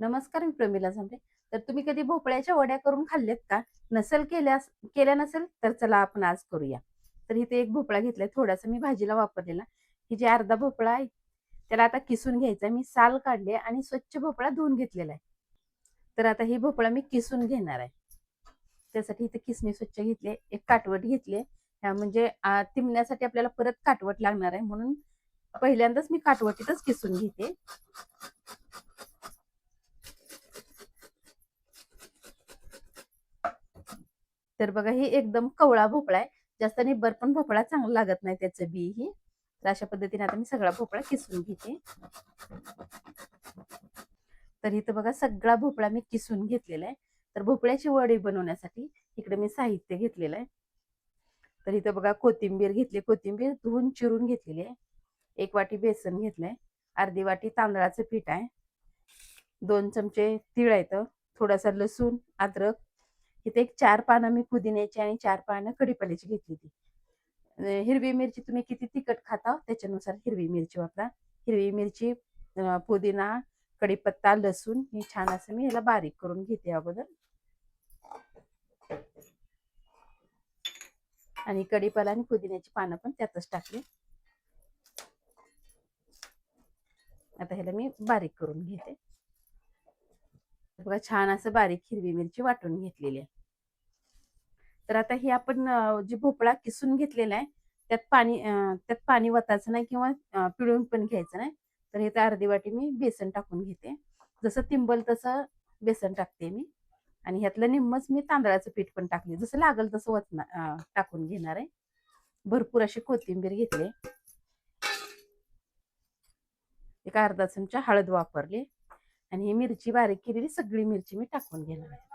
नमस्कार, मी प्रमिला झांबरे. तर तुम्ही कधी भोपळ्याच्या वड्या करून खाल्ल्यात का? नसेल केल्या नसेल तर चला आपण आज करूया. तर इथे एक भोपळा घेतलाय, थोडासा मी भाजीला वापरलेला. ही जी अर्धा भोपळा आहे त्याला आता किसून घ्यायचा. मी साल काढले आणि स्वच्छ भोपळा धुवून घेतलेला आहे. तर आता ही भोपळा मी किसून घेणार आहे. त्यासाठी इथे किसणी स्वच्छ घेतली, एक काटवट घेतली. म्हणजे तिमण्यासाठी आपल्याला परत काटवट लागणार आहे, म्हणून पहिल्यांदाच मी काटवटीतच किसून घेते. तर बघा, ही एकदम कवळा भोपळा आहे. जास्त निब्बर पण भोपळा चांगला लागत नाही त्याचं बी ही. तर अशा पद्धतीने आता मी सगळा भोपळा किसून घेते. तर इथं बघा, सगळा भोपळा मी किसून घेतलेला आहे. तर भोपळ्याची वडी बनवण्यासाठी इकडे मी साहित्य घेतलेलं आहे. तर इथं बघा, कोथिंबीर घेतली, कोथिंबीर धुवून चिरून घेतलेली आहे. 1 वाटी बेसन घेतलंय, अर्धी वाटी तांदळाचं पीठ आहे, 2 चमचे तीळ आहेत, थोडासा लसूण, अद्रक. इथे एक 4 पानं मी पुदिन्याची आणि 4 पानं कढीपत्त्याची घेतली होती. हिरवी मिरची तुम्ही किती तिखट खाता त्याच्यानुसार हिरवी मिरची वापरा. हिरवी मिरची, पुदिना, कढीपत्ता, लसूण हे छान असं मी ह्याला बारीक करून घेते अगोदर. आणि कढीपत्ता आणि पुदिन्याची पानं पण त्यातच टाकले. आता ह्याला मी बारीक करून घेते. बघा, छान असं बारीक हिरवी मिरची वाटून घेतलेली आहे. तर आता ही आपण जी भोपळा किसून घेतलेला आहे त्यात पाणी वतायचं नाही किंवा पिळून पण घ्यायचं नाही. तर इथे अर्धी वाटी मी बेसन टाकून घेते. जसं तिंबल तसं बेसन टाकते मी. आणि ह्यातलं निम्मच मी तांदळाचं पीठ पण टाकले, जसं लागल तसं टाकून घेणार आहे. भरपूर अशी कोथिंबीर घेतली, एक अर्धा चमचा हळद वापरली आणि ही मिरची बारीक केलेली सगळी मिरची मी टाकून घेणार आहे.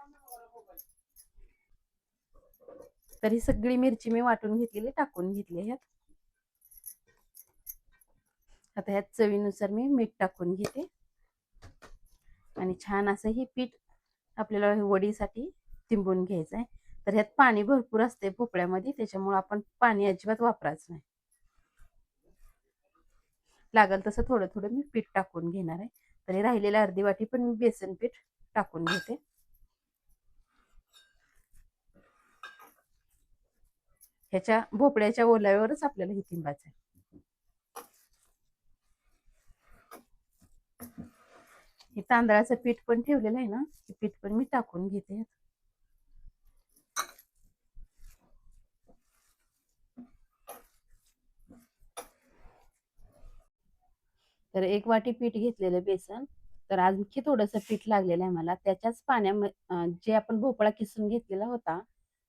तर ही सगळी मिरची मी वाटून घेतलेली टाकून घेतली ह्यात. आता ह्यात चवीनुसार मी मीठ टाकून घेते आणि छान असं ही पीठ आपल्याला वडीसाठी तिंबून घ्यायचं आहे. तर ह्यात पाणी भरपूर असते भोपळ्यामध्ये, त्याच्यामुळे आपण पाणी अजिबात वापरायचं नाही. लागल तसं थोडं थोडं मी पीठ टाकून घेणार आहे. तर राहिलेल्या अर्धी वाटी पण मी बेसन पीठ टाकून घेते. ह्याच्या भोपळ्याच्या ओल्यावरच आपल्याला हे तिंबायचं आहे. हे तांदळाचं पीठ पण ठेवलेलं आहे ना, हे पीठ पण मी टाकून घेते. तर 1 वाटी पीठ घेतलेलं बेसन. तर आणखी थोडंसं पीठ लागलेलं आहे मला. त्याच्याच पाण्यामध्ये जे आपण भोपळा किसून घेतलेला होता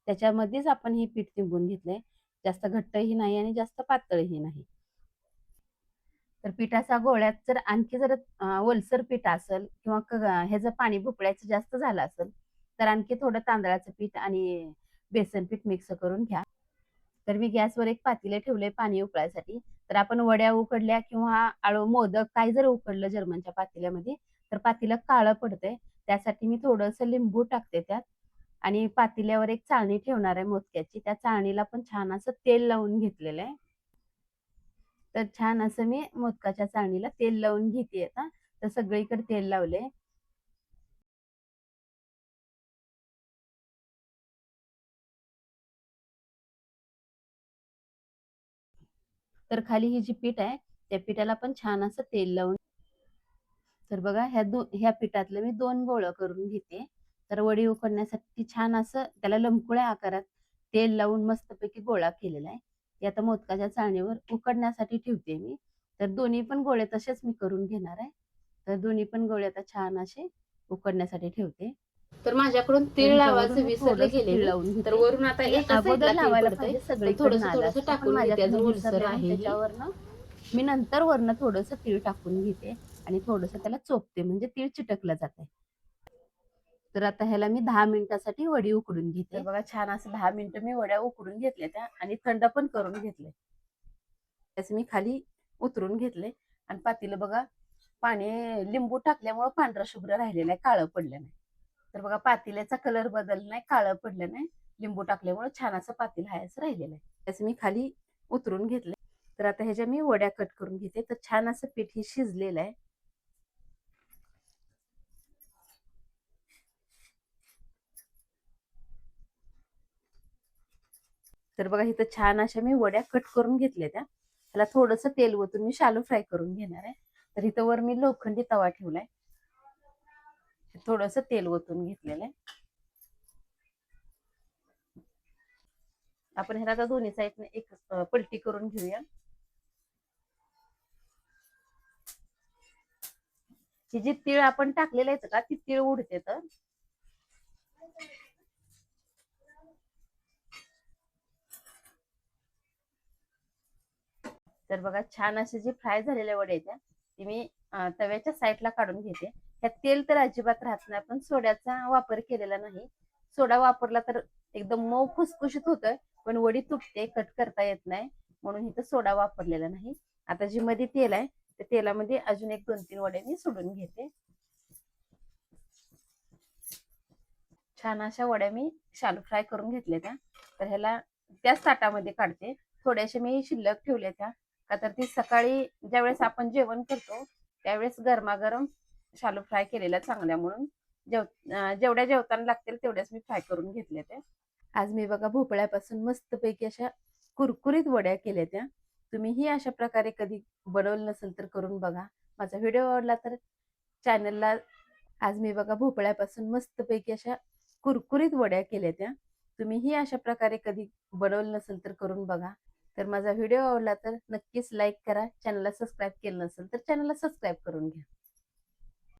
त्याच्यामध्येच आपण हे पीठ तिंबून घेतलंय. जास्त घट्टही नाही आणि जास्त पातळही नाही. तर पिठाचा गोळ्यात जर आणखी जर ओलसर पीठ असेल किंवा ह्याचं पाणी भोपळ्याचं जास्त झालं असेल तर आणखी थोडं तांदळाचं पीठ आणि बेसन पीठ मिक्स करून घ्या. तर मी गॅसवर एक पातेलं ठेवलंय पाणी उकळायसाठी. तर आपण वड्या उकडल्या किंवा आळू मोदक काही जर उकडलं जर्मनच्या पातेल्यामध्ये तर पातेलं काळं पडतंय. त्यासाठी मी थोडंसं लिंबू टाकते त्यात आणि पातेल्यावर एक चाळणी ठेवणार आहे मोदक्याची. त्या चाळणीला पण छान असं तेल लावून घेतलेलं आहे. तर छान असं मी मोदकाच्या चाळणीला तेल लावून घेते आता. तर सगळीकडे तेल लावले. तर खाली ही जी पीठ आहे त्या पिठाला पण छान असं तेल लावून. तर बघा, ह्या पिठातलं मी 2 गोळं करून घेते. तर वडी उकडण्यासाठी छान असं त्याला लंबगोळ्या आकारात तेल लावून मस्तपैकी गोळा केलेला आहे. ते आता मोदकाच्या चाळणीवर उकडण्यासाठी ठेवते मी. तर दोन्ही पण गोळे तसेच मी करून घेणार आहे. तर दोन्ही पण गोळे आता छान असे उकडण्यासाठी ठेवते. तर माझ्याकडून तीळ लावायचं विसरले गेले. तर वरून आता एका साईडला लावायला पाहिजे, सगळीकडे थोडंसं टाकून घेते, अजून ओलसर आहे. त्याच्यावरनं मी नंतर वरनं थोडंसं तीळ टाकून घेते आणि थोडंसं त्याला चोपते, म्हणजे तीळ चिटकलं जाते. तर आता ह्याला मी 10 मिनिटासाठी वडी उकडून घेते. बघा, छान असं 10 मिनिटं मी वड्या उकडून घेतल्या त्या आणि थंड पण करून घेतले. त्याचं मी खाली उतरून घेतले आणि पातेलं बघा, पाणी लिंबू टाकल्यामुळे पांढरा शुभ्र राहिलेला आहे, काळं पडलं नाही. तर बघा, पातेल्याचा कलर बदलला नाही, काळं पडलं नाही. लिंबू टाकल्यामुळे छान असं पातेलं आहे असं राहिलेलं आहे. त्याचं मी खाली उतरून घेतले. तर आता ह्याच्या मी वड्या कट करून घेते. तर छान असं पीठ हे शिजलेलं आहे. तर बघा इथं छान अशा मी वड्या कट करून घेतल्या त्या. त्याला थोडंसं तेल ओतून मी शालो फ्राय करून घेणार आहे. तर इथं वर मी लोखंडी तवा ठेवलाय. थोडंसं तेल ओतून घेतलेलं आहे. आपण ह्याला आता दोन्ही साईडने एक पलटी करून घेऊया. ही जी तीळ आपण टाकलेली आहेत का ती तीळ उडते. तर बघा छान असे जे फ्राय झालेल्या वड्या आहेत ती मी तव्याच्या साईडला काढून घेते. त्यात तेल तर अजिबात राहत नाही. आपण सोड्याचा वापर केलेला नाही. सोडा वापरला तर एकदम मऊ खुसखुशीत होतोय, पण वडी तुटते, कट करता येत नाही. म्हणून इथं सोडा वापरलेला नाही. आता जी मध्ये तेल आहे त्या तेलामध्ये अजून एक 2-3 वड्या मी सोडून घेते. छान अशा वड्या मी शालो फ्राय करून घेतल्या त्या. तर ह्याला त्याच ताटामध्ये काढते. थोड्याशा मी शिल्लक ठेवल्या त्या, का तर ती सकाळी ज्यावेळेस आपण जेवण करतो त्यावेळेस गरमागरम शालो फ्राय केलेल्या चांगल्या, म्हणून जेवढ्या जेवताना लागतील तेवढ्याच मी फ्राय करून घेतल्या त्या. आज मी बघा भोपळ्यापासून मस्तपैकी अशा कुरकुरीत वड्या केल्या त्या. तुम्हीही अशा प्रकारे कधी बनवलं नसेल तर करून बघा. माझा व्हिडिओ आवडला तर चॅनलला. आज मी बघा भोपळ्यापासून मस्तपैकी अशा कुरकुरीत वड्या केल्या त्या. तुम्हीही अशा प्रकारे कधी बनवलं नसेल तर करून बघा. तर माझा व्हिडिओ आवडला तर नक्कीच लाईक करा. चॅनलला सबस्क्राईब केलं नसेल तर चॅनलला सबस्क्राईब करून घ्या.